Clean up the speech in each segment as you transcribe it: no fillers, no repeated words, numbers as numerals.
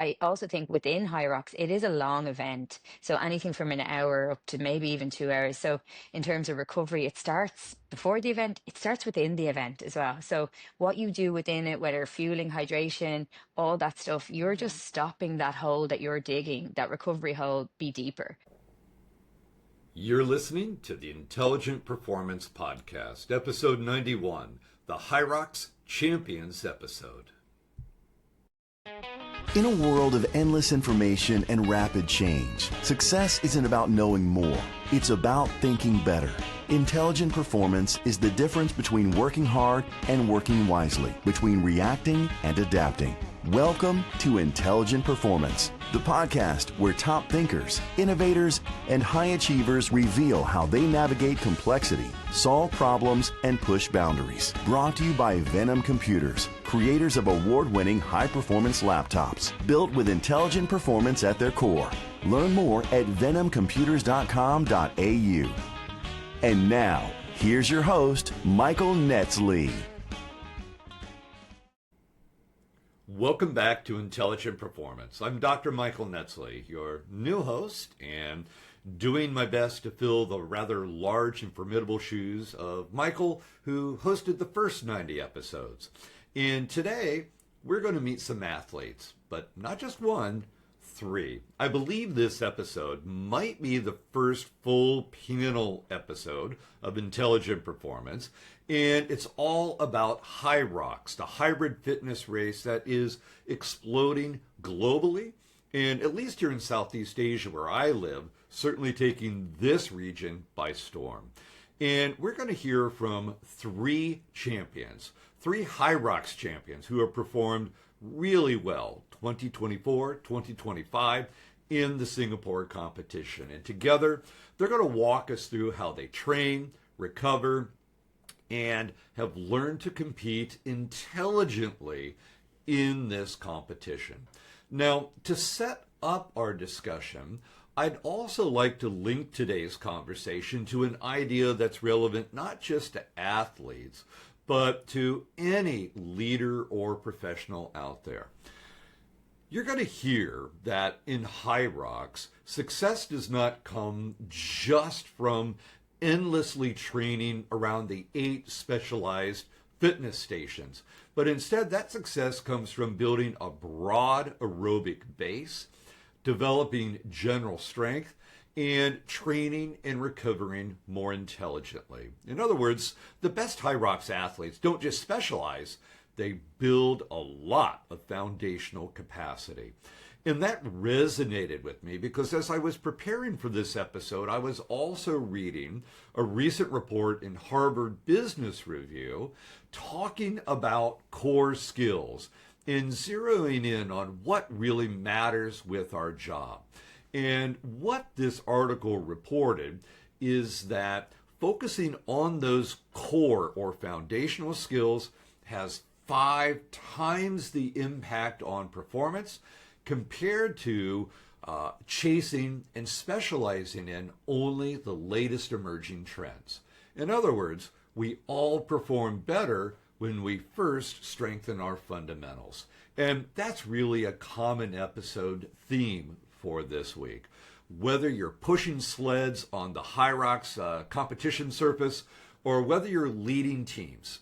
I also think within HYROX, it is a long event. So anything from an hour up to maybe even 2 hours. So in terms of recovery, it starts before the event, it starts within the event as well. So what you do within it, whether fueling, hydration, all that stuff, you're just stopping that hole that you're digging, that recovery hole be deeper. You're listening to the Intelligent Performance Podcast, episode 91, the HYROX Champions episode. In a world of endless information and rapid change, success isn't about knowing more. It's about thinking better. Intelligent performance is the difference between working hard and working wisely, between reacting and adapting. Welcome to Intelligent Performance, the podcast where top thinkers, innovators, and high achievers reveal how they navigate complexity, solve problems, and push boundaries. Brought to you by Venom Computers, creators of award-winning high-performance laptops, built with intelligent performance at their core. Learn more at venomcomputers.com.au. And now, here's your host, Michael Netzle. Welcome back to Intelligent Performance. I'm Dr. Michael Netzle, your new host, and doing my best to fill the rather large and formidable shoes of Michael, who hosted the first 90 episodes. And today, we're going to meet some athletes, but not just one, three. I believe this episode might be the first full panel episode of Intelligent Performance, and it's all about HYROX, the hybrid fitness race that is exploding globally, and at least here in Southeast Asia where I live, certainly taking this region by storm. And we're going to hear from three champions, three HYROX champions who have performed really well 2024, 2025 in the Singapore competition. And together, they're going to walk us through how they train, recover, and have learned to compete intelligently in this competition. Now, to set up our discussion, I'd also like to link today's conversation to an idea that's relevant not just to athletes, but to any leader or professional out there. You're going to hear that in HYROX, success does not come just from endlessly training around the 8 specialized fitness stations, but instead that success comes from building a broad aerobic base, developing general strength, and training and recovering more intelligently. In other words, the best HYROX athletes don't just specialize, they build a lot of foundational capacity. And that resonated with me because as I was preparing for this episode, I was also reading a recent report in Harvard Business Review talking about core skills and zeroing in on what really matters with our job. And what this article reported is that focusing on those core or foundational skills has 5 times the impact on performance compared to chasing and specializing in only the latest emerging trends. In other words, we all perform better when we first strengthen our fundamentals. And that's really a common episode theme for this week. Whether you're pushing sleds on the HYROX competition surface or whether you're leading teams,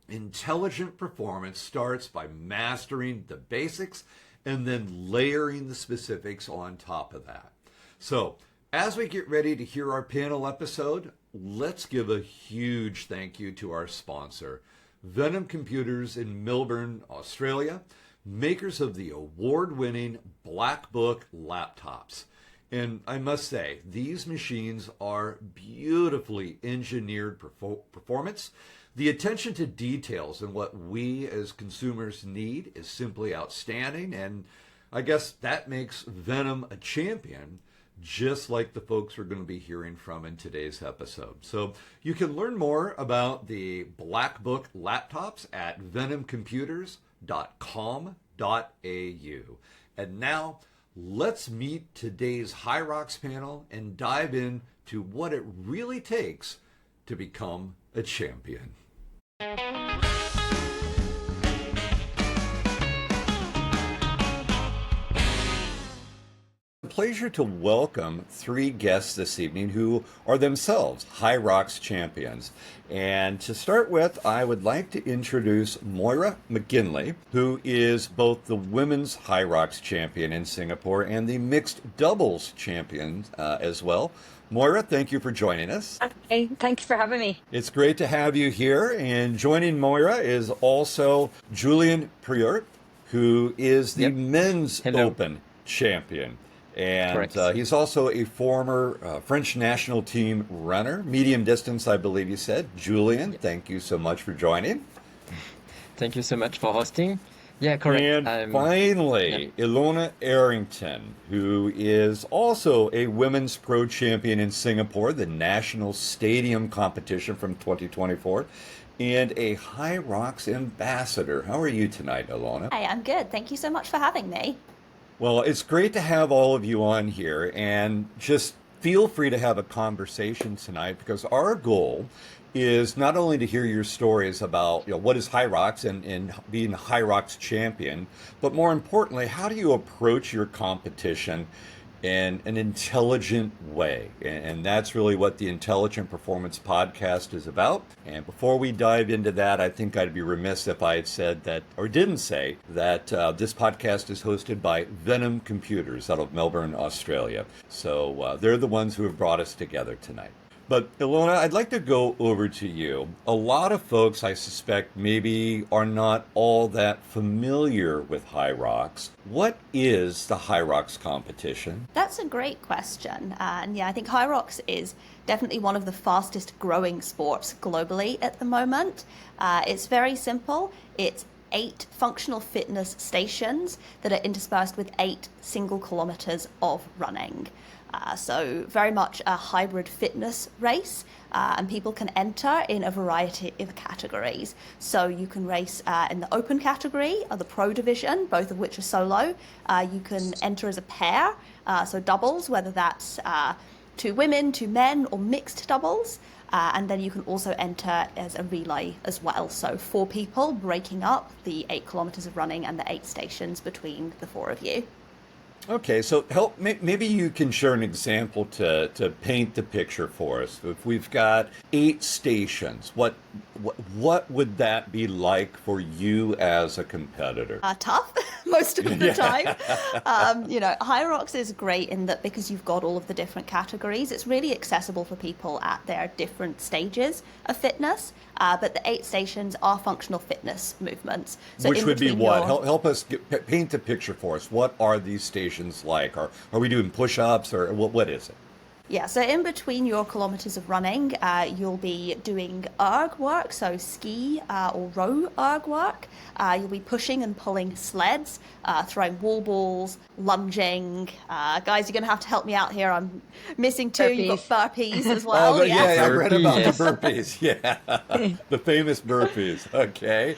intelligent performance starts by mastering the basics and then layering the specifics on top of that. So, as we get ready to hear our panel episode, let's give a huge thank you to our sponsor, Venom Computers in Melbourne, Australia, makers of the award-winning Black Book laptops. And I must say, these machines are beautifully engineered performance. The attention to details and what we as consumers need is simply outstanding. And I guess that makes Venom a champion, just like the folks we're going to be hearing from in today's episode. So you can learn more about the Black Book laptops at venomcomputers.com.au. And now let's meet today's HYROX panel and dive into what it really takes to become a champion. Pleasure to welcome three guests this evening who are themselves HYROX champions. And to start with, I would like to introduce Moira McGinley, who is both the women's HYROX champion in Singapore and the mixed doubles champion as well. Moira, thank you for joining us. Hey, thanks for having me. It's great to have you here. And joining Moira is also Julien Priort, who is the men's Open champion. And he's also a former French national team runner, medium distance, I believe you said. Julien, thank you so much for joining. Thank you so much for hosting. Yeah, correct. And finally, Ilona Arrington, who is also a women's pro champion in Singapore, the national stadium competition from 2024, and a HYROX ambassador. How are you tonight, Ilona? Hey, I'm good. Thank you so much for having me. Well, it's great to have all of you on here, and just feel free to have a conversation tonight, because our goal is not only to hear your stories about what is HYROX and being a HYROX champion, but more importantly, how do you approach your competition in an intelligent way? And that's really what the Intelligent Performance Podcast is about. And before we dive into that, I think I'd be remiss if I had said that, or didn't say, that this podcast is hosted by Venom Computers out of Melbourne, Australia. So they're the ones who have brought us together tonight. But Ilona, I'd like to go over to you. A lot of folks, I suspect, maybe are not all that familiar with HYROX. What is the HYROX competition? That's a great question. And yeah, I think HYROX is definitely one of the fastest growing sports globally at the moment. It's very simple. It's 8 functional fitness stations that are interspersed with 8 single kilometers of running. So very much a hybrid fitness race, and people can enter in a variety of categories. So you can race in the open category or the pro division, both of which are solo. You can enter as a pair, so doubles, whether that's 2 women, 2 men, or mixed doubles. And then you can also enter as a relay as well. So 4 people breaking up the 8 kilometers of running and the 8 stations between the 4 of you. Okay, so maybe you can share an example to paint the picture for us. If we've got 8 stations, what would that be like for you as a competitor? Tough, most of the time. HYROX is great in that because you've got all of the different categories, it's really accessible for people at their different stages of fitness. But the 8 stations are functional fitness movements. So which would be what? Help us paint the picture for us. What are these stations like? Are we doing push-ups, or what is it? Yeah, so in between your kilometers of running, you'll be doing erg work, so ski or row erg work. You'll be pushing and pulling sleds, throwing wall balls, lunging. Guys, you're going to have to help me out here. I'm missing 2. Burpees. You've got burpees as well. Oh, yeah, I read about the Burpees. burpees. Yeah, the famous burpees. Okay.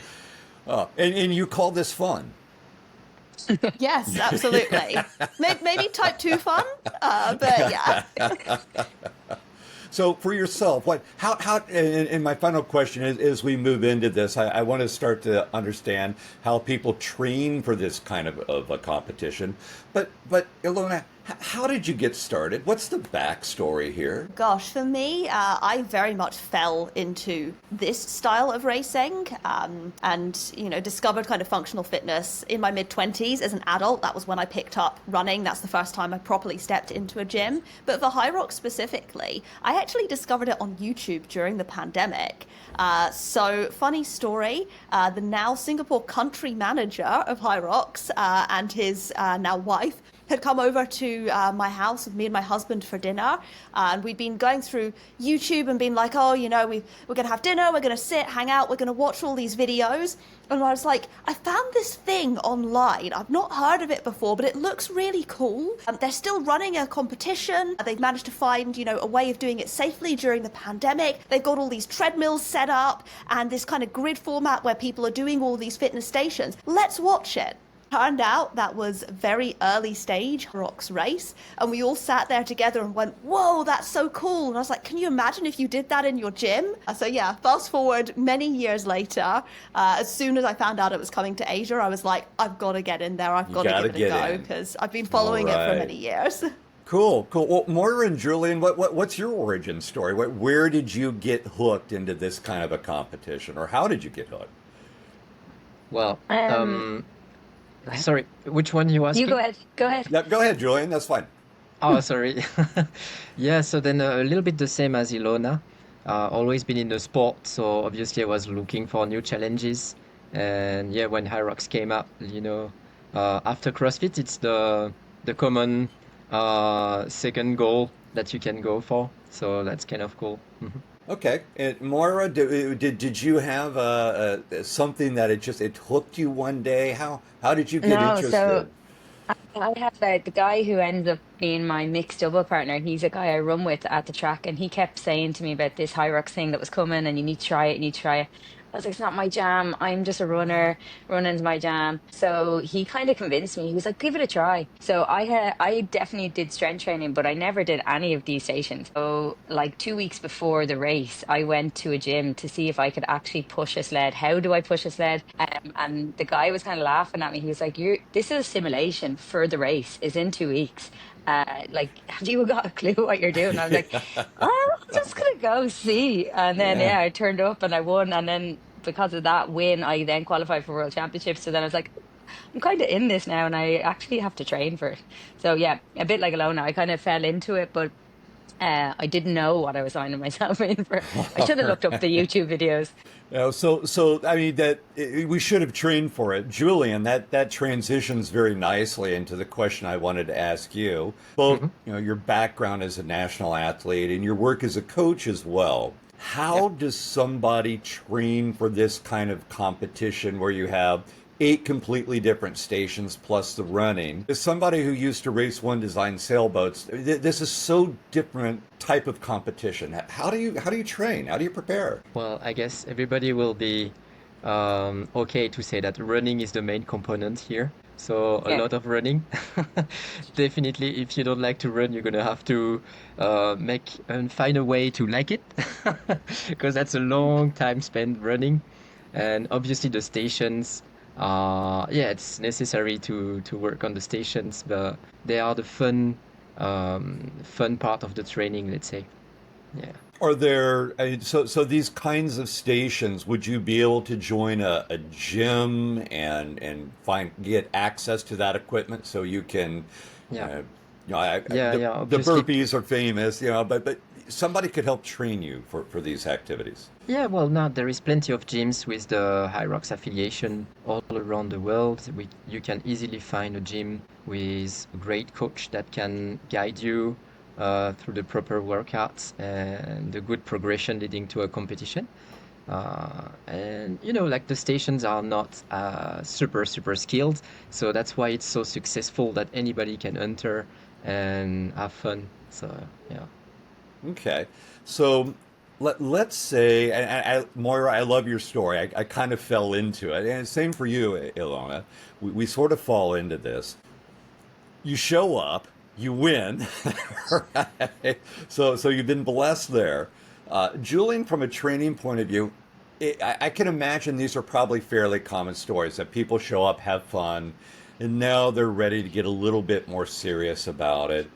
And you call this fun? Yes, absolutely. Maybe type 2 fun, but yeah. So for yourself, and my final question is, as we move into this, I want to start to understand how people train for this kind of a competition. But Ilona, how did you get started? What's the backstory here? Gosh, for me, I very much fell into this style of racing and, discovered kind of functional fitness in my mid-20s as an adult. That was when I picked up running. That's the first time I properly stepped into a gym. But for HYROX specifically, I actually discovered it on YouTube during the pandemic. So funny story, the now Singapore country manager of HYROX and his now wife had come over to my house with me and my husband for dinner. And we'd been going through YouTube and been like, we're going to have dinner, we're going to sit, hang out, we're going to watch all these videos. And I was like, I found this thing online. I've not heard of it before, but it looks really cool. They're still running a competition. They've managed to find, a way of doing it safely during the pandemic. They've got all these treadmills set up and this kind of grid format where people are doing all these fitness stations. Let's watch it. Turned out that was very early stage HYROX race, and we all sat there together and went, whoa, that's so cool. And I was like, can you imagine if you did that in your gym? So yeah, fast forward many years later, as soon as I found out it was coming to Asia, I was like, I've got to get in there. I've got to give it a go, because I've been following it for many years. Cool. Well, Moira and Julien, what's your origin story? Where did you get hooked into this kind of a competition, or how did you get hooked? Well, sorry, which one you asking? You go ahead. Go ahead. Yeah, go ahead, Julien. That's fine. Oh, sorry. Yeah, so then a little bit the same as Ilona. Always been in the sport, so obviously I was looking for new challenges. And yeah, when HYROX came up, after CrossFit, it's the common second goal that you can go for. So that's kind of cool. Okay. And Moira, did you have something that it hooked you one day? How did you get interested? So I have the guy who ends up being my mixed double partner. He's a guy I run with at the track, and he kept saying to me about this HYROX thing that was coming, and you need to try it, you need to try it. I was like, it's not my jam. I'm just a runner. Running's my jam. So he kind of convinced me. He was like, give it a try. So I definitely did strength training, but I never did any of these stations. So like 2 weeks before the race, I went to a gym to see if I could actually push a sled. How do I push a sled? And the guy was kind of laughing at me. He was like, this is a simulation for the race. It's in 2 weeks. Like, have you got a clue what you're doing? I was like, oh, I'm just gonna go see. And then I turned up and I won. And then because of that win, I then qualified for World Championships. So then I was like, I'm kind of in this now, and I actually have to train for it. So yeah, a bit like Ilona, I kind of fell into it, but I didn't know what I was signing myself in for. I should have looked up the YouTube videos. So I mean we should have trained for it. Julien, that transitions very nicely into the question I wanted to ask you. Both, your background as a national athlete and your work as a coach as well. How does somebody train for this kind of competition where you have 8 completely different stations plus the running? As somebody who used to race one design sailboats, this is so different type of competition. How do you train? How do you prepare? Well, I guess everybody will be okay to say that running is the main component here. So a lot of running. Definitely, if you don't like to run, you're gonna have to make and find a way to like it, because that's a long time spent running. And obviously the stations, it's necessary to work on the stations, but they are the fun part of the training, let's say. Yeah. Are there so these kinds of stations? Would you be able to join a gym and get access to that equipment so you can? The burpees are famous, but somebody could help train you for these activities. Yeah, well, now there is plenty of gyms with the HYROX affiliation all around the world. You can easily find a gym with a great coach that can guide you through the proper workouts and the good progression leading to a competition. And like the stations are not super skilled, so that's why it's so successful that anybody can enter and have fun. So yeah. Okay, so let's say, Moira, I love your story. I kind of fell into it, and same for you, Ilona. We sort of fall into this. You show up. You win, right? So you've been blessed there. Julien, from a training point of view, I can imagine these are probably fairly common stories that people show up, have fun, and now they're ready to get a little bit more serious about it.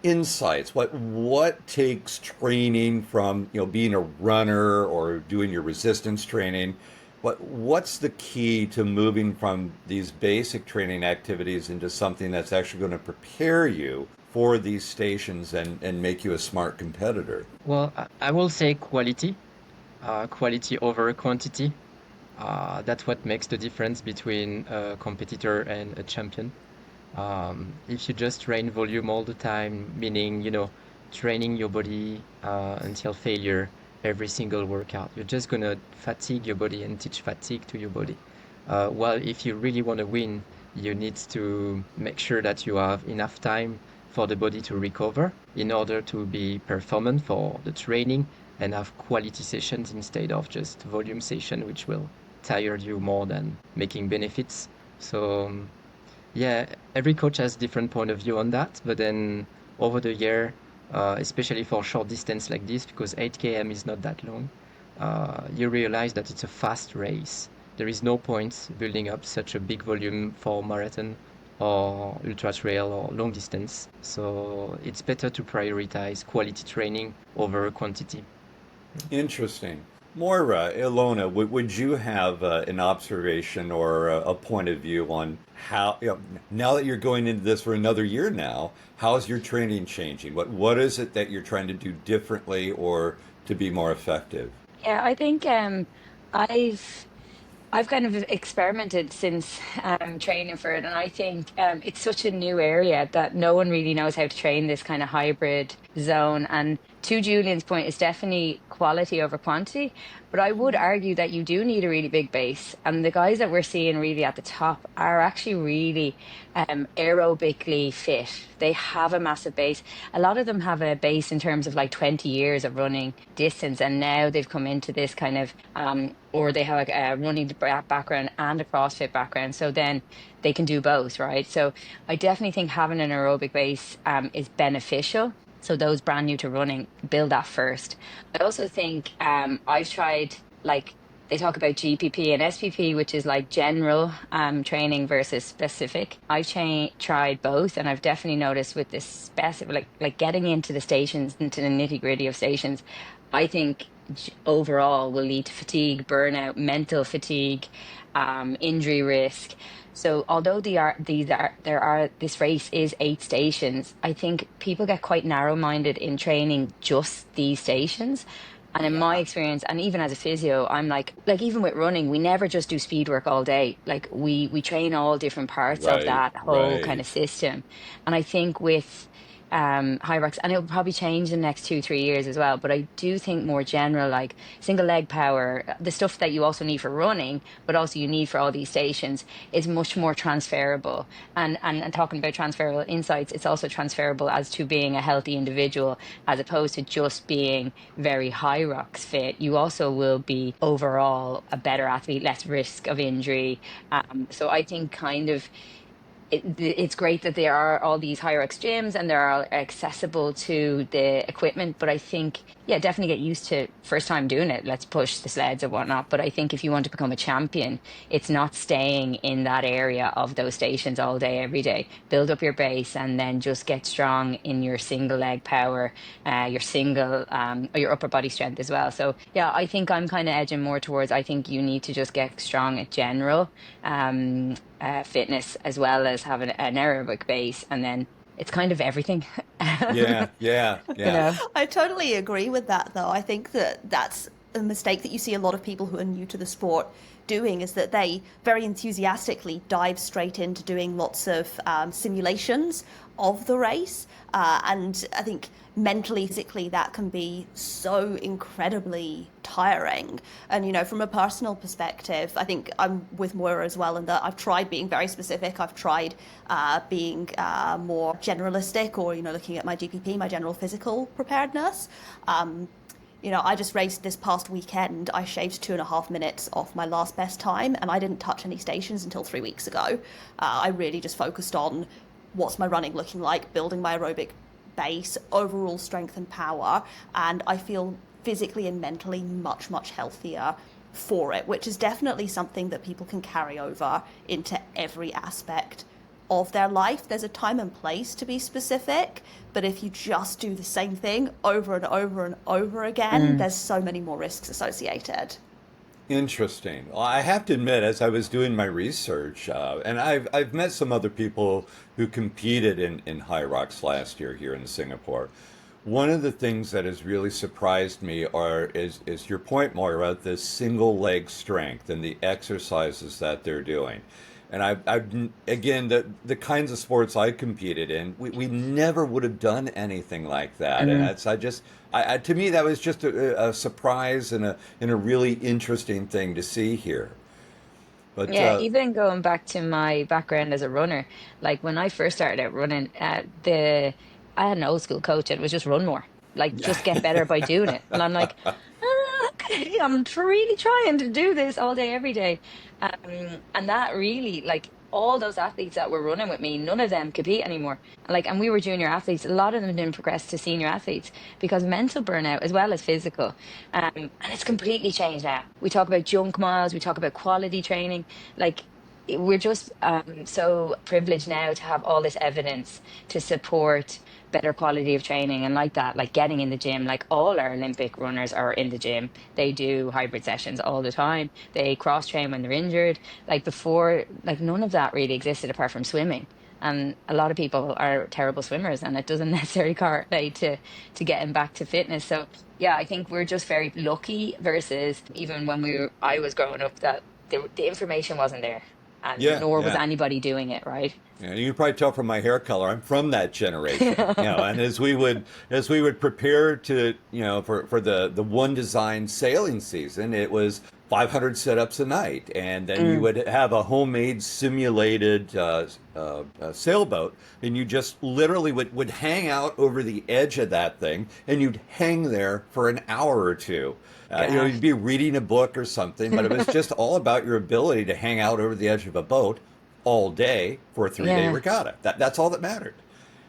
Insights, what takes training from being a runner or doing your resistance training? What's the key to moving from these basic training activities into something that's actually going to prepare you for these stations and make you a smart competitor? Well, I will say quality over quantity. That's what makes the difference between a competitor and a champion. If you just train volume all the time, meaning, training your body until failure, every single workout, you're just gonna fatigue your body and teach fatigue to your body. While if you really want to win, you need to make sure that you have enough time for the body to recover in order to be performant for the training and have quality sessions instead of just volume session, which will tire you more than making benefits. So yeah, every coach has different point of view on that, but then over the year, especially for short distance like this, because 8 km is not that long, you realize that it's a fast race. There is no point building up such a big volume for marathon or ultra trail or long distance. So it's better to prioritize quality training over quantity. Interesting. Moira, Ilona, would you have an observation or a point of view on how, now that you're going into this for another year now, how is your training changing? What is it that you're trying to do differently or to be more effective? Yeah, I think I've I've kind of experimented since training for it, and I think it's such a new area that no one really knows how to train this kind of hybrid zone. And to Julian's point, it's definitely quality over quantity. But I would argue that you do need a really big base, and the guys that we're seeing really at the top are actually really aerobically fit. They have a massive base. A lot of them have a base in terms of like 20 years of running distance, and now they've come into this kind of or they have like a running background and a CrossFit background. So then they can do both, right? So I definitely think having an aerobic base is beneficial. So those brand new to running, build that first. I also think I've tried, like, they talk about GPP and SPP, which is like general training versus specific. I've tried both, and I've definitely noticed with this specific, like getting into the stations, into the nitty gritty of stations, I think overall will lead to fatigue, burnout, mental fatigue, injury risk. So although this race is 8 stations, I think people get quite narrow-minded in training just these stations. And in my experience, and even as a physio, I'm like even with running, we never just do speed work all day. Like we train all different parts of Right, that whole kind right. of system. And I think with HYROX, and it'll probably change in the next 2-3 years as well, but I do think more general, like single leg power, the stuff that you also need for running but also you need for all these stations, is much more transferable. And talking about transferable insights, it's also transferable as to being a healthy individual, as opposed to just being very HYROX fit. You also will be overall a better athlete, less risk of injury. So I think kind of it's great that there are all these HYROX gyms and they're all accessible to the equipment. But I think, yeah, definitely get used to first time doing it. Let's push the sleds or whatnot. But I think if you want to become a champion, it's not staying in that area of those stations all day, every day. Build up your base and then just get strong in your single leg power, your single, or your upper body strength as well. So yeah, I think I'm kind of edging more towards, I think you need to just get strong at general. Fitness, as well as having an aerobic base, and then it's kind of everything. Yeah, yeah, You yeah. know? I totally agree with that, though. I think that that's a mistake that you see a lot of people who are new to the sport doing, is that they very enthusiastically dive straight into doing lots of simulations of the race. And I think mentally, physically, that can be so incredibly tiring. And, you know, from a personal perspective, I think I'm with Moira as well, in that I've tried being very specific. I've tried being more generalistic, or, you know, looking at my GPP, my general physical preparedness. You know, I just raced this past weekend. I shaved 2.5 minutes off my last best time, and I didn't touch any stations until 3 weeks ago. I really just focused on what's my running looking like, building my aerobic base, overall strength and power, and I feel physically and mentally much, much healthier for it, which is definitely something that people can carry over into every aspect of their life. There's a time and place to be specific, but if you just do the same thing over and over and over again, there's so many more risks associated. Interesting. Well, I have to admit, as I was doing my research, and I've met some other people who competed in HYROX last year here in Singapore. One of the things that has really surprised me is your point, Moira, the single leg strength and the exercises that they're doing. And I've again, the kinds of sports I competed in, we never would have done anything like that. And that's, to me, that was just a surprise and a really interesting thing to see here. But Yeah, even going back to my background as a runner, like when I first started out running, I had an old school coach and it was just run more, like just get better by doing it. And I'm like, okay, I'm really trying to do this all day, every day. And that really, like, all those athletes that were running with me, none of them compete anymore. And we were junior athletes. A lot of them didn't progress to senior athletes because of mental burnout as well as physical. And it's completely changed now. We talk about junk miles, we talk about quality training. We're just so privileged now to have all this evidence to support better quality of training and like getting in the gym. Like all our Olympic runners are in the gym. They do hybrid sessions all the time. They cross train when they're injured. Like before, like none of that really existed apart from swimming. And a lot of people are terrible swimmers, and it doesn't necessarily correlate to getting back to fitness. So yeah, I think we're just very lucky versus even when I was growing up, that the information wasn't there, and Yeah, nor was yeah. anybody doing it, right? Yeah, you can probably tell from my hair color, I'm from that generation. And as we would prepare to, for the one design sailing season, it was 500 sit-ups a night, and then you would have a homemade simulated sailboat, and you just literally would hang out over the edge of that thing, and you'd hang there for an hour or two. You'd be reading a book or something, but it was just all about your ability to hang out over the edge of a boat all day for a 3-day Yeah. regatta. That's all that mattered.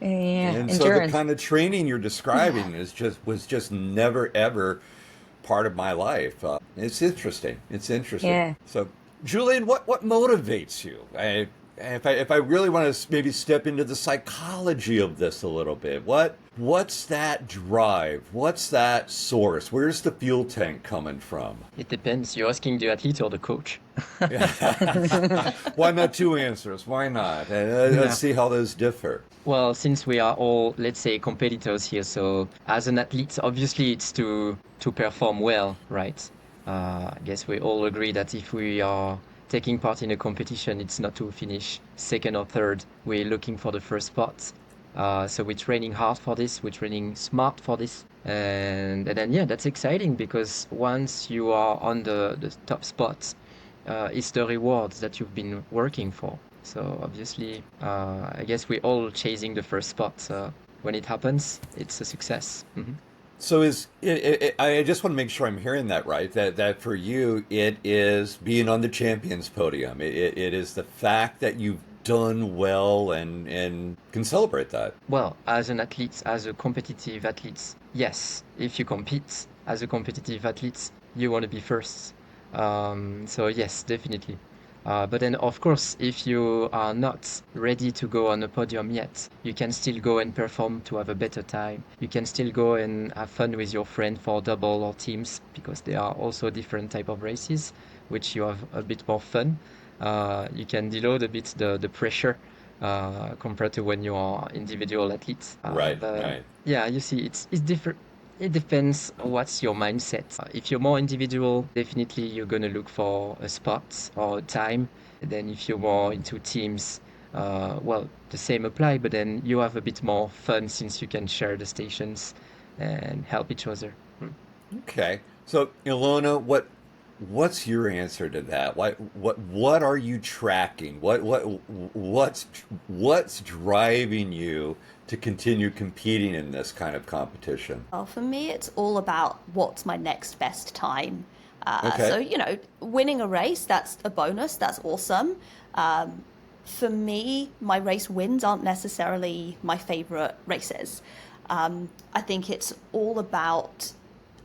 Yeah, And so the endurance. kind of training you're describing was just never ever part of my life. It's interesting. It's interesting. Yeah. So, Julian, what motivates you? If I really want to maybe step into the psychology of this a little bit, what's that drive? What's that source? Where's the fuel tank coming from? It depends. You're asking the athlete or the coach. Why not two answers? Why not? Let's see how those differ. Well, since we are all, let's say, competitors here, so as an athlete, obviously it's to perform well, right? I guess we all agree that if we are taking part in a competition, it's not to finish second or third. We're looking for the first spot. So we're training hard for this. We're training smart for this. And then, yeah, that's exciting because once you are on the top spot, it's the rewards that you've been working for. So obviously, I guess we're all chasing the first spot. So when it happens, it's a success. Mm-hmm. So I just want to make sure I'm hearing that right, that for you, it is being on the champions podium. It is the fact that you've done well and can celebrate that. Well, as an athlete, as a competitive athlete, yes, if you compete as a competitive athlete, you want to be first. So yes, definitely. But then, of course, if you are not ready to go on a podium yet, you can still go and perform to have a better time. You can still go and have fun with your friend for double or teams, because there are also different type of races, which you have a bit more fun. You can deload a bit the pressure compared to when you are individual athletes. Right, right. Yeah, you see, it's different. It depends what's your mindset. If you're more individual, definitely you're going to look for a spot or a time. And then if you're more into teams, well, the same apply, but then you have a bit more fun since you can share the stations and help each other. Okay. So, Ilona, what's your answer to that? What are you tracking? What's driving you to continue competing in this kind of competition? Well, for me, it's all about what's my next best time. Okay. So, winning a race, that's a bonus. That's awesome. For me, my race wins aren't necessarily my favorite races. I think it's all about...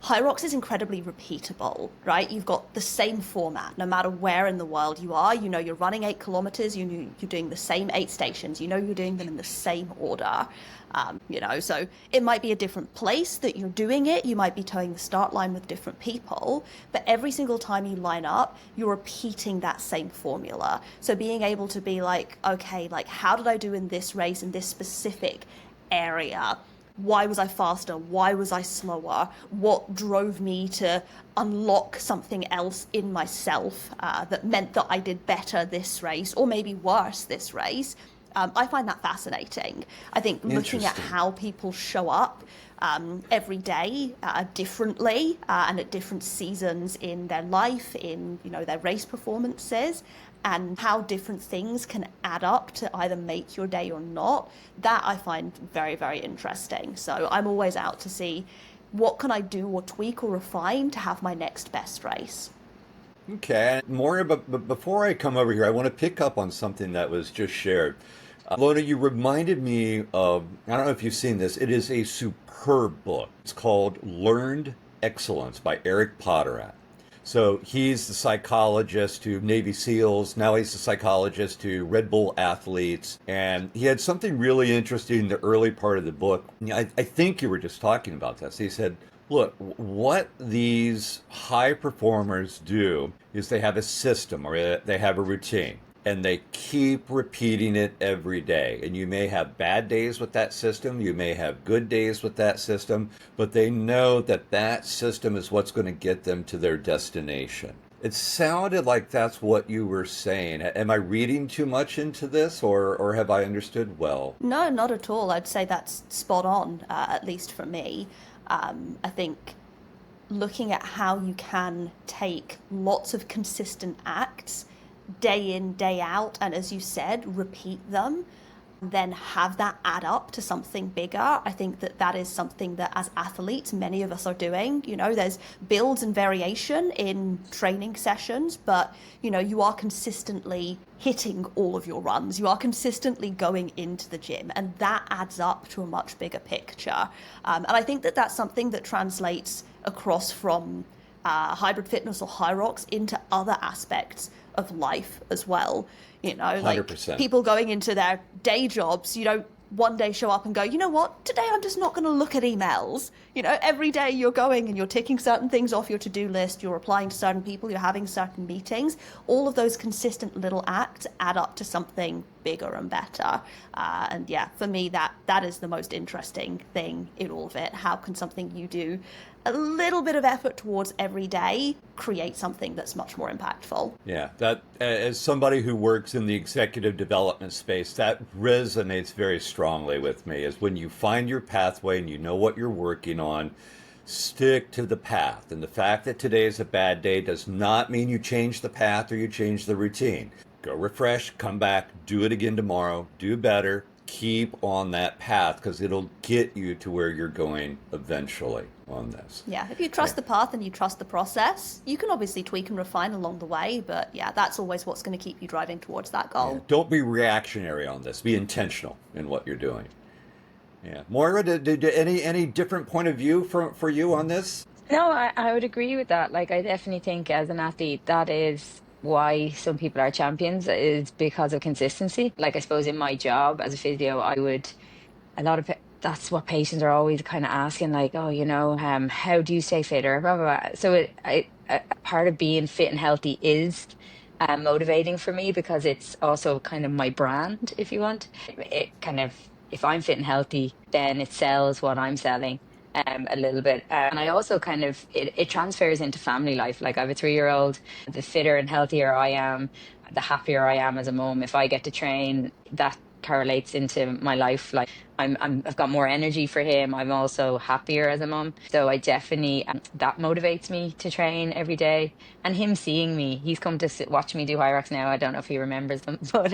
HYROX is incredibly repeatable, right? You've got the same format, no matter where in the world you are. You're running 8 kilometers, you're doing the same 8 stations, you're doing them in the same order. So it might be a different place that you're doing it. You might be towing the start line with different people, but every single time you line up, you're repeating that same formula. So being able to be like, okay, like how did I do in this race in this specific area? Why was I faster? Why was I slower? What drove me to unlock something else in myself that meant that I did better this race, or maybe worse this race? I find that fascinating. I think looking at how people show up every day differently and at different seasons in their life, in their race performances, and how different things can add up to either make your day or not, that I find very, very interesting. So I'm always out to see what can I do or tweak or refine to have my next best race. Okay, Moira, but before I come over here, I want to pick up on something that was just shared. Lona, you reminded me of, I don't know if you've seen this, it is a superb book. It's called Learned Excellence by Eric Potterath. So he's the psychologist to Navy SEALs. Now he's the psychologist to Red Bull athletes. And he had something really interesting in the early part of the book. I think you were just talking about this. He said, look, what these high performers do is they have a system or they have a routine and they keep repeating it every day. And you may have bad days with that system, you may have good days with that system, but they know that that system is what's going to get them to their destination. It sounded like that's what you were saying. Am I reading too much into this, or have I understood well? No, not at all. I'd say that's spot on, at least for me. I think looking at how you can take lots of consistent acts day in, day out, and as you said, repeat them, then have that add up to something bigger. I think that is something that as athletes, many of us are doing. You know, there's builds and variation in training sessions, but, you know, you are consistently hitting all of your runs. You are consistently going into the gym, and that adds up to a much bigger picture. And I think that that's something that translates across from hybrid fitness or HYROX into other aspects of life as well. You know, like 100%. People going into their day jobs, you don't one day show up and go, you know what, today I'm just not going to look at emails. You know, every day you're going and you're ticking certain things off your to-do list, you're replying to certain people, you're having certain meetings. All of those consistent little acts add up to something bigger and better. And yeah, for me, that is the most interesting thing in all of it. How can something you do a little bit of effort towards every day create something that's much more impactful? Yeah, that as somebody who works in the executive development space, that resonates very strongly with me. Is when you find your pathway and you know what you're working on, stick to the path. And the fact that today is a bad day does not mean you change the path or you change the routine. Go refresh, come back, do it again tomorrow, do better, keep on that path because it'll get you to where you're going eventually on this. Yeah, if you trust the path and you trust the process, you can obviously tweak and refine along the way, but yeah, that's always what's going to keep you driving towards that goal. Yeah. Don't be reactionary on this. Be intentional in what you're doing. Yeah. Moira, did any different point of view for you on this? No, I would agree with that. Like, I definitely think as an athlete, that is why some people are champions, is because of consistency. Like, I suppose in my job as a physio, that's what patients are always kind of asking, like, oh, you know, how do you stay fit, or blah, blah, blah. So a part of being fit and healthy is motivating for me, because it's also kind of my brand, if you want. It kind of, if I'm fit and healthy, then it sells what I'm selling. A little bit. And I also kind of, it transfers into family life. Like, I have a 3-year-old, the fitter and healthier I am, the happier I am as a mom. If I get to train, that correlates into my life. Like, I've got more energy for him. I'm also happier as a mom. So I definitely, that motivates me to train every day. And him seeing me, he's come to watch me do HYROX now. I don't know if he remembers them, but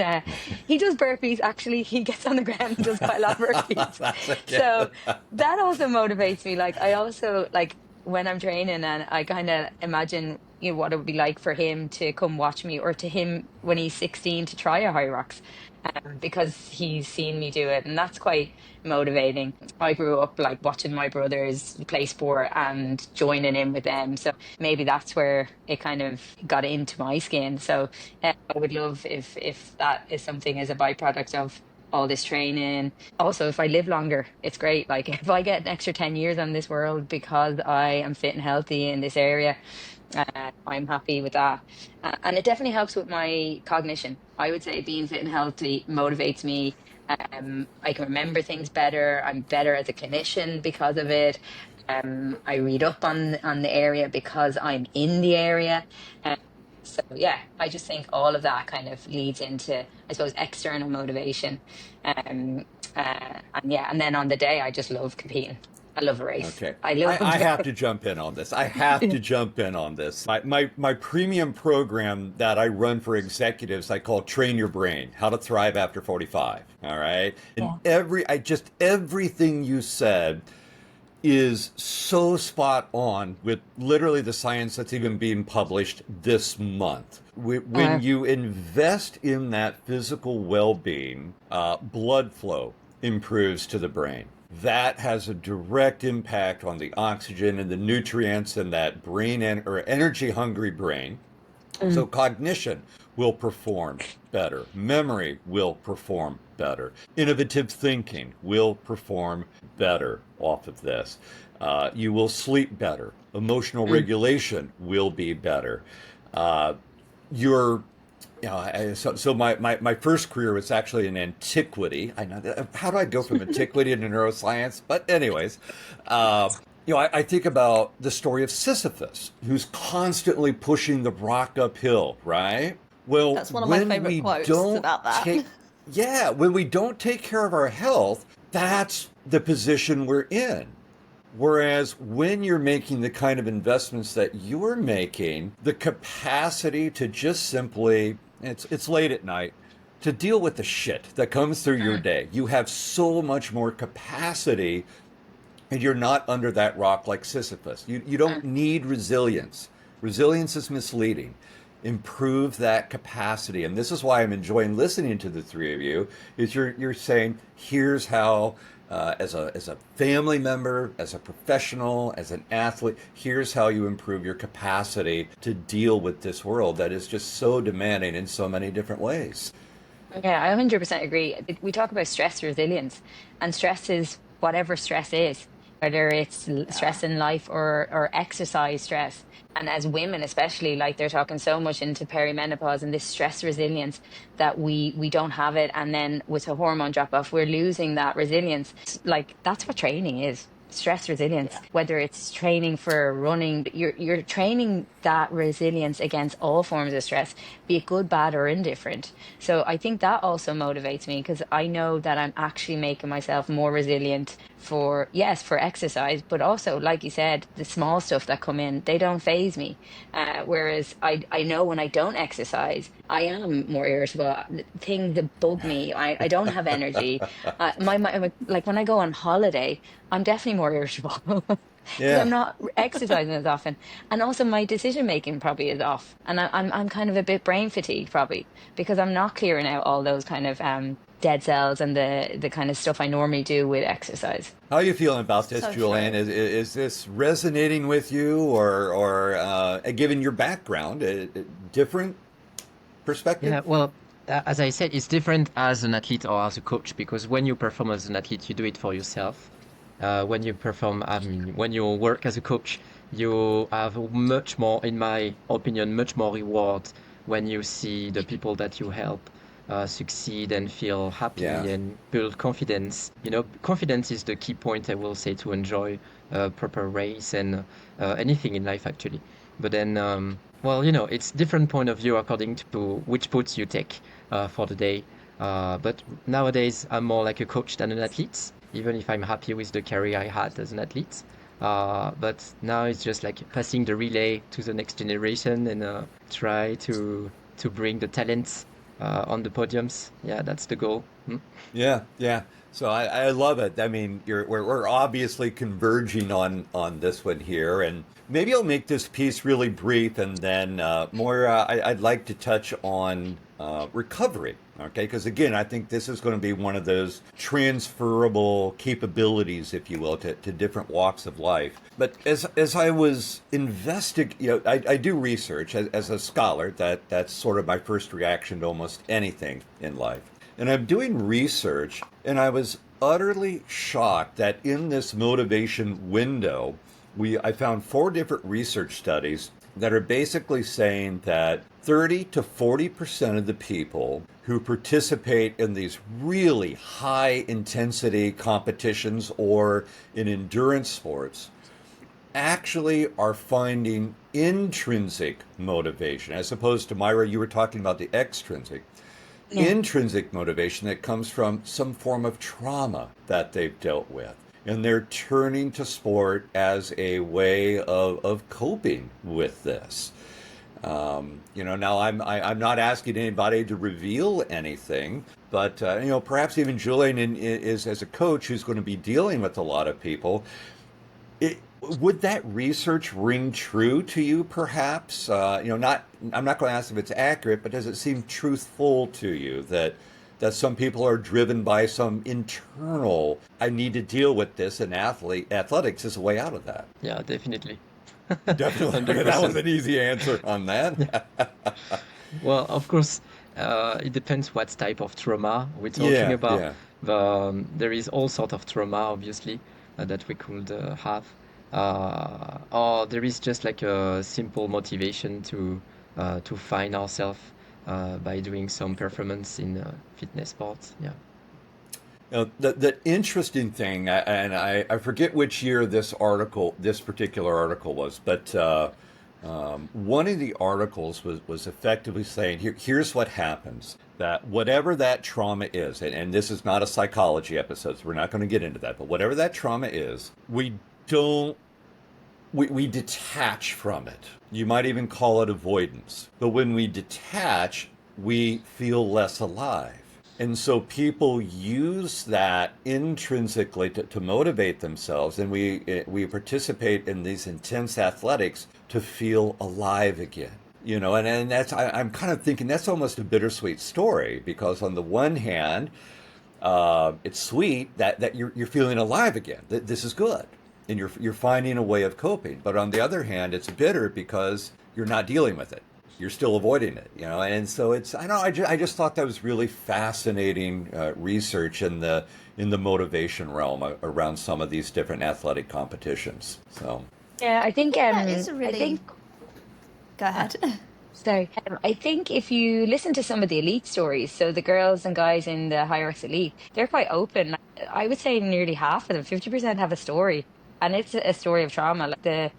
he does burpees. Actually, he gets on the ground and does quite a lot of burpees. So that also motivates me. Like, I also, like, when I'm training, and I kind of imagine, you know, what it would be like for him to come watch me, or to him when he's 16 to try a HYROX. Because he's seen me do it, and that's quite motivating. I grew up like watching my brothers play sport and joining in with them, so maybe that's where it kind of got into my skin. So I would love if that is something as a byproduct of all this training. Also, if I live longer, it's great. Like, if I get an extra 10 years on this world because I am fit and healthy in this area, I'm happy with that. And it definitely helps with my cognition. I would say being fit and healthy motivates me. I can remember things better. I'm better as a clinician because of it. I read up on the area because I'm in the area. So yeah, I just think all of that kind of leads into, I suppose, external motivation. And then on the day, I just love competing. I love a race. Okay. I have to jump in on this. My premium program that I run for executives, I call Train Your Brain, How to Thrive After 45. All right. And everything you said is so spot on with literally the science that's even being published this month. When you invest in that physical well-being, blood flow improves to the brain. That has a direct impact on the oxygen and the nutrients in that brain or energy-hungry brain. So cognition will perform better. Memory will perform better. Innovative thinking will perform better off of this. You will sleep better. Emotional regulation will be better. So my first career was actually in antiquity. I know how do I go from antiquity to neuroscience? But anyways, I think about the story of Sisyphus, who's constantly pushing the rock uphill, right? Well, that's one of my favorite quotes about that. When we don't take care of our health, that's the position we're in. Whereas when you're making the kind of investments that you're making, the capacity to just simply, it's late at night, to deal with the shit that comes through your day. You have so much more capacity, and you're not under that rock like Sisyphus. You don't need resilience. Resilience is misleading. Improve that capacity. And this is why I'm enjoying listening to the three of you, is you're saying, here's how, as a family member, as a professional, as an athlete, here's how you improve your capacity to deal with this world that is just so demanding in so many different ways. Yeah, I 100% agree. We talk about stress resilience, and stress is whatever stress is, whether it's stress in life or exercise stress. And as women, especially, like they're talking so much into perimenopause and this stress resilience that we don't have it. And then with a hormone drop off, we're losing that resilience. Like that's what training is. Stress resilience, whether it's training for running, you're training that resilience against all forms of stress, be it good, bad, or indifferent. So I think that also motivates me because I know that I'm actually making myself more resilient for exercise, but also, like you said, the small stuff that come in, they don't faze me. Whereas I know when I don't exercise, I am more irritable. Things that bug me, I don't have energy. Like when I go on holiday, I'm definitely more irritable because I'm not exercising as often, and also my decision making probably is off, and I'm kind of a bit brain fatigued probably because I'm not clearing out all those kind of dead cells and the kind of stuff I normally do with exercise. How are you feeling about this, So Julien? true. Is this resonating with you, or given your background, a different perspective? Yeah, well, as I said, it's different as an athlete or as a coach because when you perform as an athlete, you do it for yourself. When you perform, when you work as a coach, you have much more, in my opinion, much more reward when you see the people that you help succeed and feel happy and build confidence. Confidence is the key point, I will say, to enjoy a proper race and anything in life, actually. But then, it's different point of view according to which puts you take for the day. But nowadays, I'm more like a coach than an athlete, even if I'm happy with the career I had as an athlete. But now it's just like passing the relay to the next generation and try to bring the talents on the podiums. Yeah, that's the goal. Yeah. So I love it. I mean, we're obviously converging on this one here, and maybe I'll make this piece really brief, and then Moira, I'd like to touch on recovery. Okay, because again, I think this is going to be one of those transferable capabilities, if you will, to different walks of life. But as I was investigating, I do research as a scholar. That's sort of my first reaction to almost anything in life. And I'm doing research, and I was utterly shocked that in this motivation window, I found 4 different research studies that are basically saying that 30 to 40% of the people who participate in these really high intensity competitions or in endurance sports actually are finding intrinsic motivation, as opposed to, Myra, you were talking about the extrinsic. Intrinsic motivation that comes from some form of trauma that they've dealt with. And they're turning to sport as a way of coping with this. Now I'm not asking anybody to reveal anything, but perhaps even Julien is as a coach who's going to be dealing with a lot of people. Would that research ring true to you, perhaps? I'm not going to ask if it's accurate, but does it seem truthful to you that some people are driven by some internal, I need to deal with this, and athletics is a way out of that? Yeah, definitely. Definitely. Okay, that was 100%. an easy answer on that. Well, of course, it depends what type of trauma we're talking Yeah, about. yeah. There is all sort of trauma, obviously, that we could have. Or there is just like a simple motivation to find ourselves by doing some performance in fitness sports. Yeah. The interesting thing, and I forget which year this particular article was, but one of the articles was effectively saying, here's what happens, that whatever that trauma is, and this is not a psychology episode, so we're not going to get into that, but whatever that trauma is, don't we detach from it. You might even call it avoidance. But when we detach, we feel less alive. And so people use that intrinsically to motivate themselves, and we participate in these intense athletics to feel alive again. And that's I'm kind of thinking that's almost a bittersweet story, because on the one hand, it's sweet that you're feeling alive again. That this is good, and you're finding a way of coping. But on the other hand, it's bitter because you're not dealing with it. You're still avoiding it, and so it's I don't know. I just thought that was really fascinating research in the motivation realm around some of these different athletic competitions. So Yeah, I think That is a I really. think Go ahead. sorry. I think if you listen to some of the elite stories, so the girls and guys in the HYROX elite, they're quite open. I would say nearly half of them, 50% have a story. And it's a story of trauma. Like the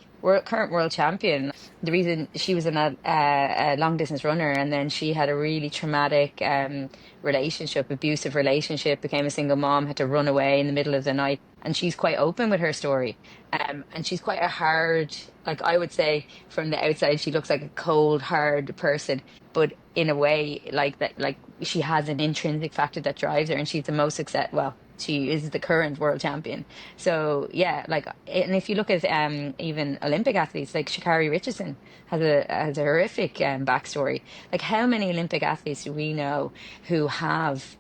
current world champion, the reason she was a long distance runner, and then she had a really traumatic abusive relationship, became a single mom, had to run away in the middle of the night. And she's quite open with her story. And she's quite a hard, like I would say from the outside, she looks like a cold, hard person. But in a way, like that, like she has an intrinsic factor that drives her, and she's the most success. Well, she is the current world champion. So yeah, like, and if you look at even Olympic athletes, like Sha'Carri Richardson has a horrific backstory. Like, how many Olympic athletes do we know who have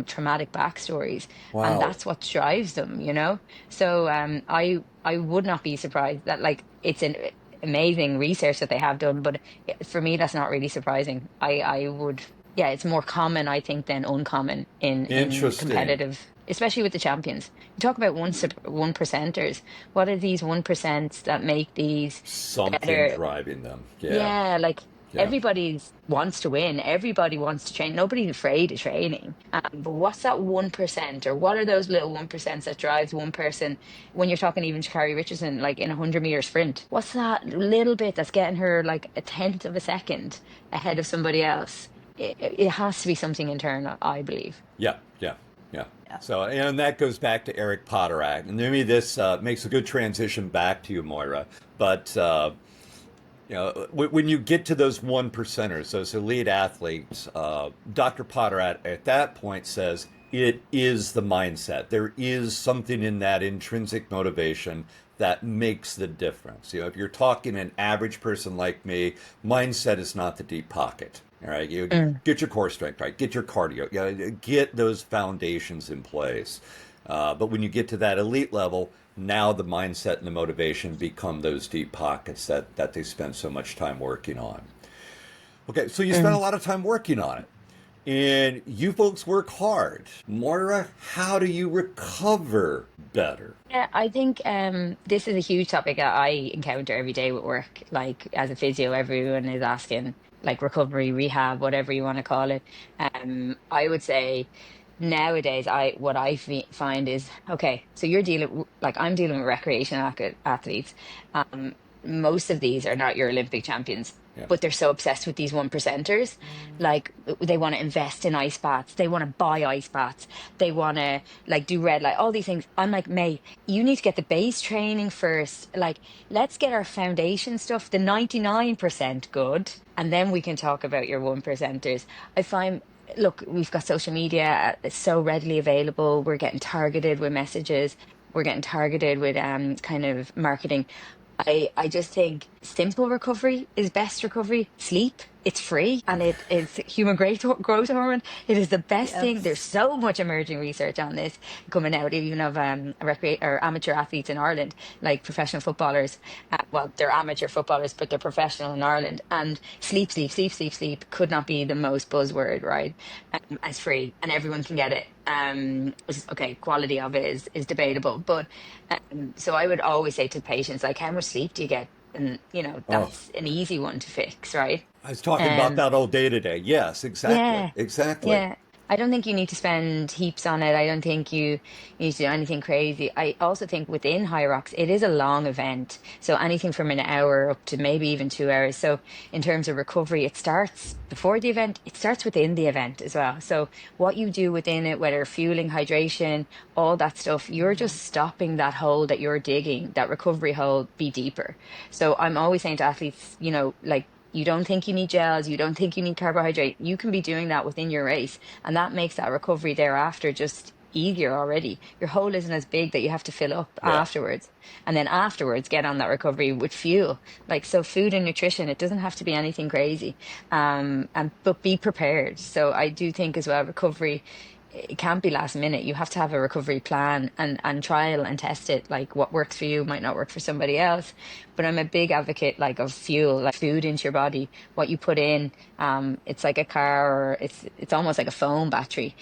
traumatic backstories, and wow. that's what drives them, you know? So I would not be surprised that, like, it's an amazing research that they have done, but for me that's not really surprising. I would, yeah, it's more common, I think, than uncommon in Interesting. competitive, especially with the champions. You talk about one percenters. What are these 1% that make these Something better? driving them. Yeah, Yeah, like yeah. everybody wants to win. Everybody wants to train. Nobody's afraid of training. But what's that 1%, or what are those little 1% that drives one person? When you're talking even Sha'Carri Richardson, like in a 100 meter sprint, what's that little bit that's getting her like a tenth of a second ahead of somebody else? It has to be something internal, I believe. Yeah, yeah, yeah. Yeah. So, and that goes back to Eric Potterack. And maybe this makes a good transition back to you, Moira. But, when you get to those 1%ers, those elite athletes, Dr. Potterack at that point says it is the mindset. There is something in that intrinsic motivation that makes the difference. If you're talking an average person like me, mindset is not the deep pocket. All right, you Mm. get your core strength right, get your cardio, get those foundations in place. But when you get to that elite level, now the mindset and the motivation become those deep pockets that they spend so much time working on. Okay, so you spend a Mm. lot of time working on it, and you folks work hard. Moira, how do you recover better? Yeah, I think this is a huge topic that I encounter every day with work. Like, as a physio, everyone is asking, like, recovery, rehab, whatever you want to call it. I would say nowadays, what I find is, okay, so you're like, I'm dealing with recreational athletes. Um, Most of these are not your Olympic champions, Yeah. but they're so obsessed with these 1%ers. Like, they want to invest in ice baths, they want to buy ice baths, they want to like do red light, all these things. I'm like, May, you need to get the base training first. Like, let's get our foundation stuff, the 99% good, and then we can talk about your 1%ers. I find, look, we've got social media, it's so readily available. We're getting targeted with messages. we're getting targeted with kind of marketing. I just think simple recovery is best recovery. Sleep, it's free and it's human growth hormone. It is the best thing. There's Yes. so much emerging research on this coming out, even of or amateur athletes in Ireland, like professional footballers. Well, they're amateur footballers, but they're professional in Ireland. And sleep, sleep, sleep, sleep, sleep could not be the most buzzword, right? It's free and everyone can get it. Okay, quality of it is debatable, but so I would always say to patients, like, how much sleep do you get? And Oh, that's an easy one to fix, right? I was talking about Um, that all day today. Yes, exactly. yeah, Exactly. yeah. I don't think you need to spend heaps on it. I don't think you need to do anything crazy. I also think within HYROX, it is a long event. So anything from an hour up to maybe even 2 hours. So in terms of recovery, it starts before the event, it starts within the event as well. So what you do within it, whether fueling, hydration, all that stuff, you're just stopping that hole that you're digging, that recovery hole, be deeper. So I'm always saying to athletes, like, you don't think you need gels, you don't think you need carbohydrate. You can be doing that within your race, and that makes that recovery thereafter just easier already. Your hole isn't as big that you have to fill up Yeah. afterwards. And then afterwards, get on that recovery with fuel. Like, so food and nutrition, it doesn't have to be anything crazy. But be prepared. So I do think as well, recovery, it can't be last minute. You have to have a recovery plan and trial and test it. Like, what works for you might not work for somebody else. But I'm a big advocate, like, of fuel, like food into your body, what you put in. It's like a car, or it's almost like a phone battery.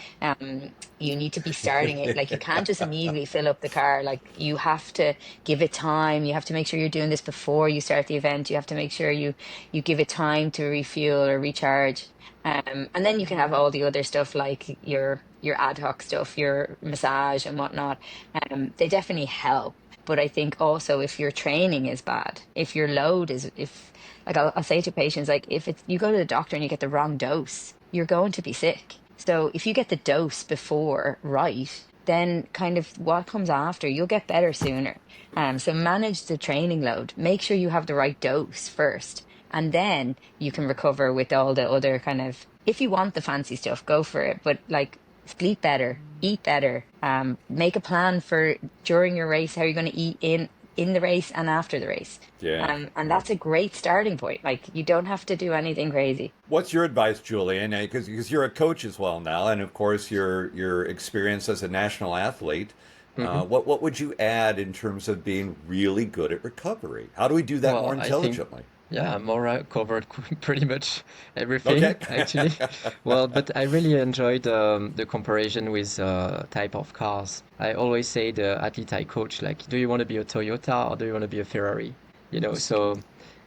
You need to be starting it. Like, you can't just immediately fill up the car. Like, you have to give it time. You have to make sure you're doing this before you start the event. You have to make sure you give it time to refuel or recharge. And then you can have all the other stuff, like your ad hoc stuff, your massage and whatnot. They definitely help. But I think also, if your training is bad, if your load is, if like I'll say to patients, like, if it's, you go to the doctor and you get the wrong dose, you're going to be sick. So if you get the dose before right, then kind of what comes after, you'll get better sooner. So manage the training load. Make sure you have the right dose first, and then you can recover with all the other kind of. If you want the fancy stuff, go for it. But like, sleep better, eat better. Make a plan for during your race how you're going to eat in the race and after the race. Yeah. And that's a great starting point. Like, you don't have to do anything crazy. What's your advice, Julian? Because you're a coach as well now, and of course your experience as a national athlete. Hmm. What would you add in terms of being really good at recovery? How do we do that more Well, I think, intelligently? yeah, Maura covered pretty much everything, Okay. actually. Well, but I really enjoyed the comparison with type of cars. I always say the athlete I coach, like, do you want to be a Toyota or do you want to be a Ferrari? So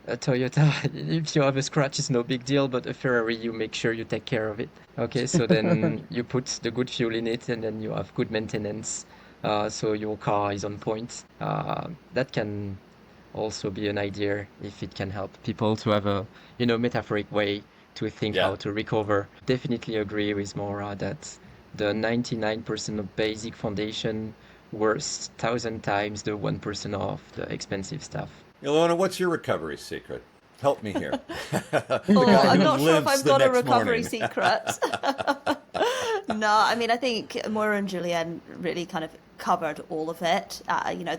a Toyota, if you have a scratch, it's no big deal, but a Ferrari, you make sure you take care of it. Okay, so then you put the good fuel in it and then you have good maintenance. So your car is on point. That can also be an idea if it can help people to have a, metaphoric way to think Yeah. how to recover. Definitely agree with Maura that the 99% of basic foundation worth 1,000 times the 1% of the expensive stuff. Ilona, what's your recovery secret? Help me here. The Oh, guy I'm who not sure if limps I've the got a next recovery morning. secret. No, I mean, I think Moira and Julien really kind of covered all of it.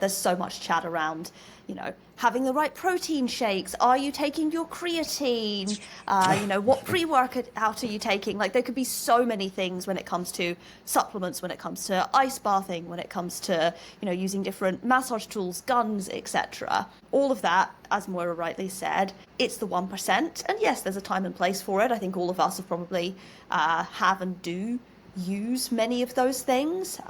There's so much chat around, having the right protein shakes. Are you taking your creatine? What pre-workout are you taking? Like, there could be so many things when it comes to supplements, when it comes to ice bathing, when it comes to, using different massage tools, guns, etc. All of that, as Moira rightly said, it's the 1%. And yes, there's a time and place for it. I think all of us have probably have and do use many of those things.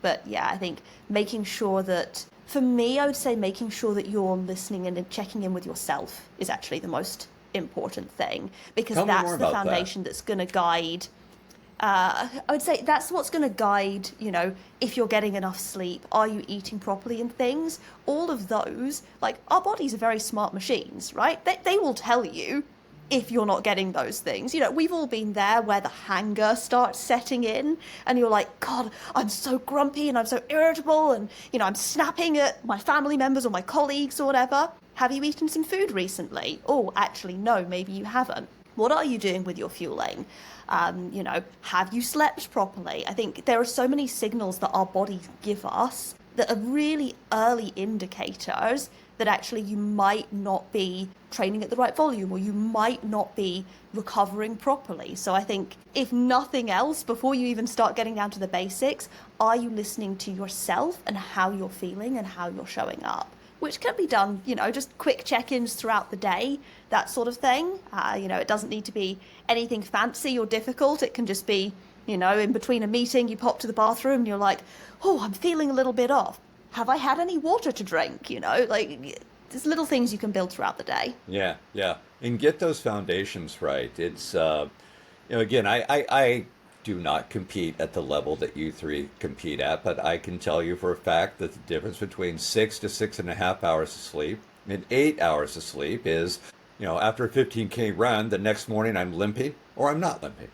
But yeah, I think making sure that, for me, I would say making sure that you're listening and checking in with yourself is actually the most important thing, because Tell me that's more the about that. foundation that's going to guide. I would say that's what's going to guide, if you're getting enough sleep, are you eating properly and things. All of those, like, our bodies are very smart machines, right? They will tell you if you're not getting those things. We've all been there where the hanger starts setting in and you're like, God, I'm so grumpy and I'm so irritable and, I'm snapping at my family members or my colleagues or whatever. Have you eaten some food recently? Oh, actually, no, maybe you haven't. What are you doing with your fueling? Have you slept properly? I think there are so many signals that our bodies give us that are really early indicators that actually you might not be training at the right volume, or you might not be recovering properly. So I think, if nothing else, before you even start getting down to the basics, are you listening to yourself and how you're feeling and how you're showing up? Which can be done, just quick check-ins throughout the day, that sort of thing. It doesn't need to be anything fancy or difficult. It can just be, in between a meeting, you pop to the bathroom and you're like, oh, I'm feeling a little bit off. Have I had any water to drink? There's little things you can build throughout the day. Yeah, yeah. And get those foundations right. It's, again, I do not compete at the level that you three compete at, but I can tell you for a fact that the difference between 6 to 6.5 hours of sleep and 8 hours of sleep is, after a 15K run, the next morning I'm limpy or I'm not limpy.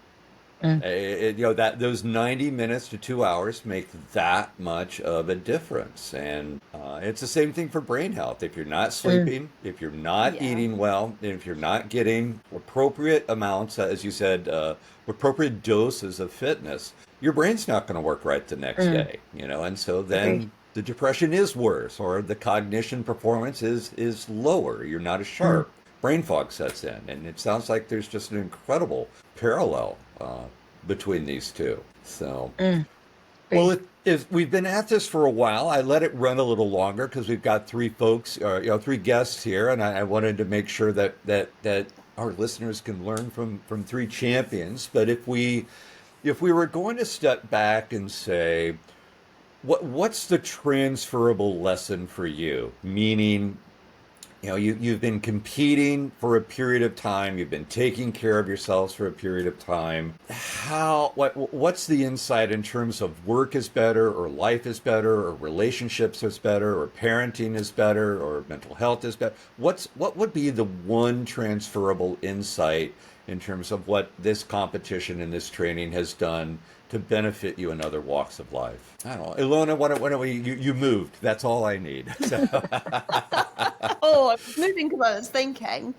That those 90 minutes to 2 hours make that much of a difference. And it's the same thing for brain health. If you're not sleeping, if you're not eating well, and if you're not getting appropriate amounts, as you said, appropriate doses of fitness, your brain's not going to work right the next day, and so then the depression is worse, or the cognition performance is lower. You're not as sharp. Brain fog sets in, and it sounds like there's just an incredible parallel between these two. So, well, if we've been at this for a while, I let it run a little longer because we've got three guests here, and I wanted to make sure that our listeners can learn from three champions. But if we were going to step back and say, what's the transferable lesson for you? Meaning, you've been competing for a period of time. You've been taking care of yourselves for a period of time. What's the insight in terms of work is better, or life is better, or relationships is better, or parenting is better, or mental health is better? What would be the one transferable insight in terms of what this competition and this training has done to benefit you in other walks of life? I don't know. Ilona, why don't we, you moved. That's all I need. So. Oh, I was moving because I was thinking.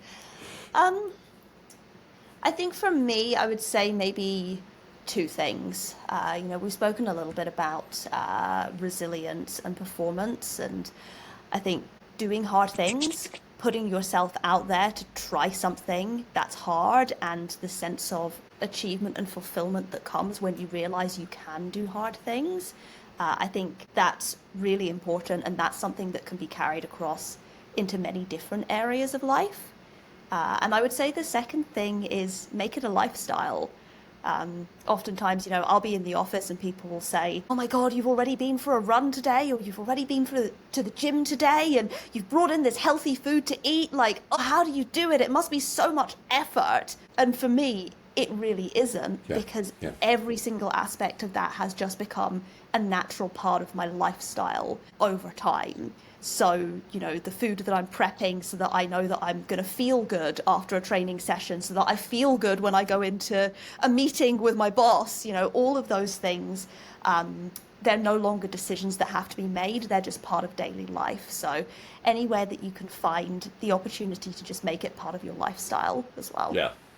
I think for me, I would say maybe two things. We've spoken a little bit about resilience and performance, and I think doing hard things, putting yourself out there to try something that's hard, and the sense of achievement and fulfillment that comes when you realize you can do hard things. I think that's really important, and that's something that can be carried across into many different areas of life. And I would say the second thing is make it a lifestyle. Oftentimes, I'll be in the office and people will say, oh my God, you've already been for a run today, or you've already been to the gym today, and you've brought in this healthy food to eat. Like, oh, how do you do it? It must be so much effort. And for me, it really isn't, because every single aspect of that has just become a natural part of my lifestyle over time. So, the food that I'm prepping so that I know that I'm going to feel good after a training session, so that I feel good when I go into a meeting with my boss, all of those things, they're no longer decisions that have to be made. They're just part of daily life. So anywhere that you can find the opportunity to just make it part of your lifestyle as well.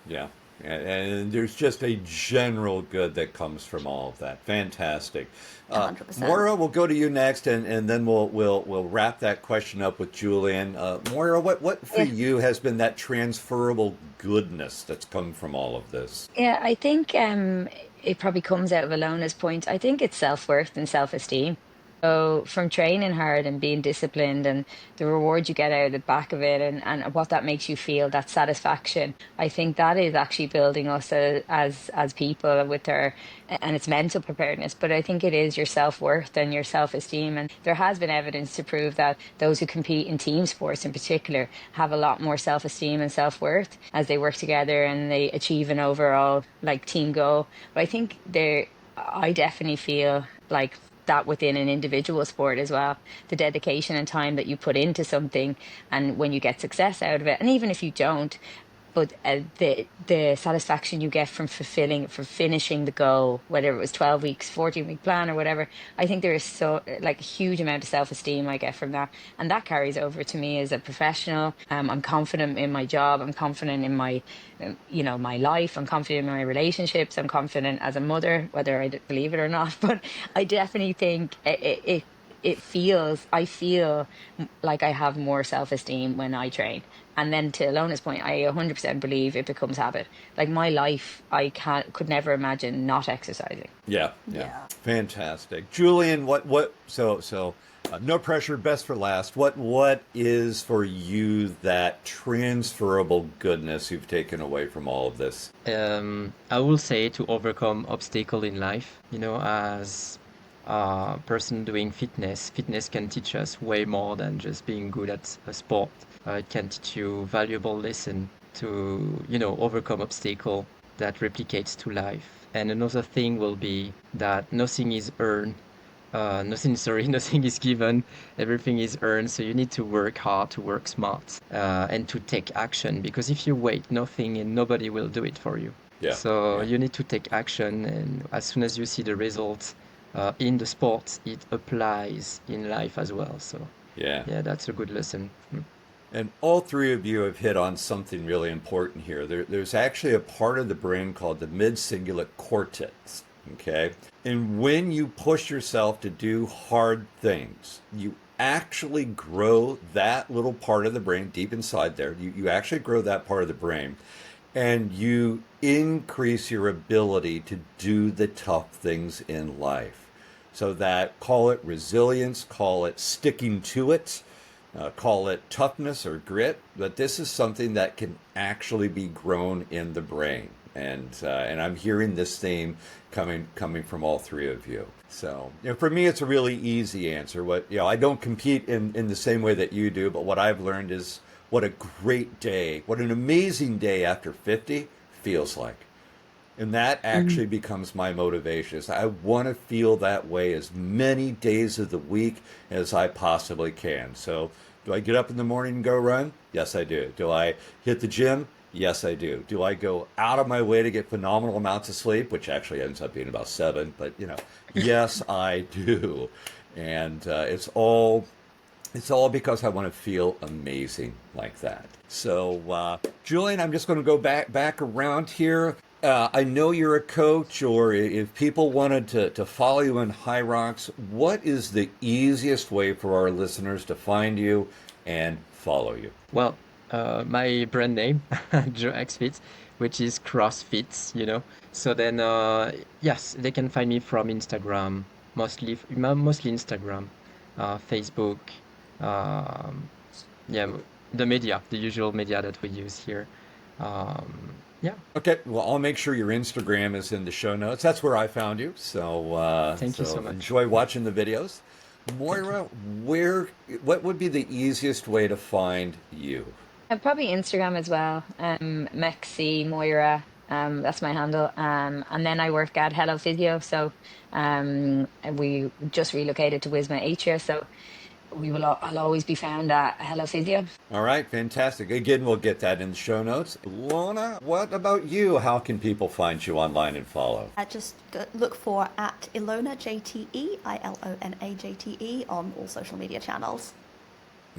Yeah. And there's just a general good that comes from all of that. Fantastic. 100%. Moira, we'll go to you next, and then we'll wrap that question up with Julien. Moira, what for you has been that transferable goodness that's come from all of this? Yeah, I think it probably comes out of Ilona's point. I think it's self-worth and self-esteem. So from training hard and being disciplined, and the reward you get out of the back of it, and what that makes you feel, that satisfaction, I think that is actually building us as people with and it's mental preparedness, but I think it is your self-worth and your self-esteem. And there has been evidence to prove that those who compete in team sports in particular have a lot more self-esteem and self-worth as they work together and they achieve an overall team goal. But I think I definitely feel like that within an individual sport as well, the dedication and time that you put into something, and when you get success out of it, and even if you don't, but the satisfaction you get from finishing the goal, whether it was 12 weeks, 14-week plan or whatever, I think there is a huge amount of self-esteem I get from that, and that carries over to me as a professional. I'm confident in my job, I'm confident in my my life, I'm confident in my relationships, I'm confident as a mother, whether I believe it or not. But I definitely think I feel like I have more self-esteem when I train. And then to Ilona's point, I 100% believe it becomes habit. Like my life, could never imagine not exercising. Yeah. Yeah. Fantastic. Julien, no pressure, best for last. What is for you that transferable goodness you've taken away from all of this? I will say to overcome obstacle in life, as a person doing fitness can teach us way more than just being good at a sport. It can teach you valuable lesson to, overcome obstacle that replicates to life. And another thing will be that nothing is earned. Nothing is given. Everything is earned. So you need to work hard, to work smart, and to take action. Because if you wait, nothing and nobody will do it for you. Yeah. So you need to take action, and as soon as you see the results in the sports, it applies in life as well. So Yeah. that's a good lesson. And all three of you have hit on something really important here. There's actually a part of the brain called the mid-cingulate cortex, okay? And when you push yourself to do hard things, you actually grow that little part of the brain deep inside there. You actually grow that part of the brain, and you increase your ability to do the tough things in life. So that, call it resilience, call it sticking to it, call it toughness or grit, but this is something that can actually be grown in the brain. And I'm hearing this theme coming from all three of you. So, for me, it's a really easy answer. I don't compete in the same way that you do, but what I've learned is what a great day, what an amazing day after 50 feels like. And that actually becomes my motivation. Is I want to feel that way as many days of the week as I possibly can. So do I get up in the morning and go run? Yes, I do. Do I hit the gym? Yes, I do. Do I go out of my way to get phenomenal amounts of sleep, which actually ends up being about 7, but yes, I do. And it's all because I want to feel amazing like that. So, Julien, I'm just going to go back around here. I know you're a coach, or if people wanted to follow you in HYROX, what is the easiest way for our listeners to find you and follow you? Well, my brand name, HYROX Fits, which is CrossFits, So then, yes, they can find me from Instagram, mostly Instagram, Facebook, the usual media that we use here. Yeah. Okay. Well, I'll make sure your Instagram is in the show notes. That's where I found you. So thank you so much. Enjoy watching the videos. Moira, what would be the easiest way to find you? Probably Instagram as well. Mexi Moira. That's my handle. And then I work at Hello Physio. So we just relocated to Wisma Atria. So I'll always be found at Hello Physio. All right, fantastic. Again, we'll get that in the show notes. Ilona, what about you? How can people find you online and follow? Just look for at Ilona JTE, Ilona JTE on all social media channels.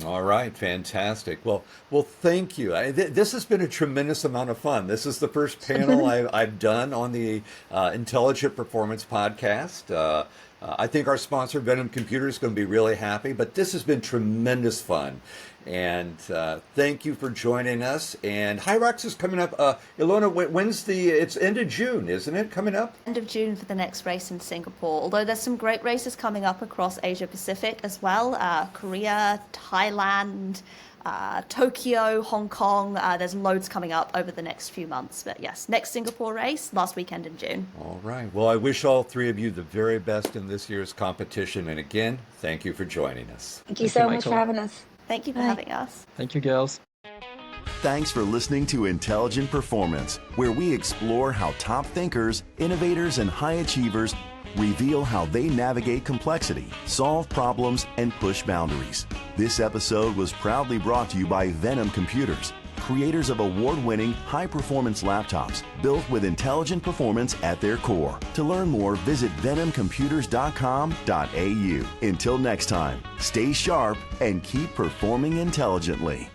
All right, fantastic. Well, thank you. This has been a tremendous amount of fun. This is the first panel I've done on the Intelligent Performance podcast. I think our sponsor, Venom Computer, is going to be really happy, but this has been tremendous fun. And thank you for joining us. And HYROX is coming up. Ilona, it's end of June, isn't it, coming up? End of June for the next race in Singapore, although there's some great races coming up across Asia Pacific as well. Korea, Thailand, Tokyo, Hong Kong. There's loads coming up over the next few months. But yes, next Singapore race, last weekend in June. All right. Well, I wish all three of you the very best in this year's competition. And again, thank you for joining us. Thank you so much for having us. Thank you for having us. Thank you, girls. Thanks for listening to Intelligent Performance, where we explore how top thinkers, innovators, and high achievers reveal how they navigate complexity, solve problems, and push boundaries. This episode was proudly brought to you by Venom Computers, creators of award-winning high-performance laptops built with intelligent performance at their core. To learn more, visit venomcomputers.com.au. Until next time, stay sharp and keep performing intelligently.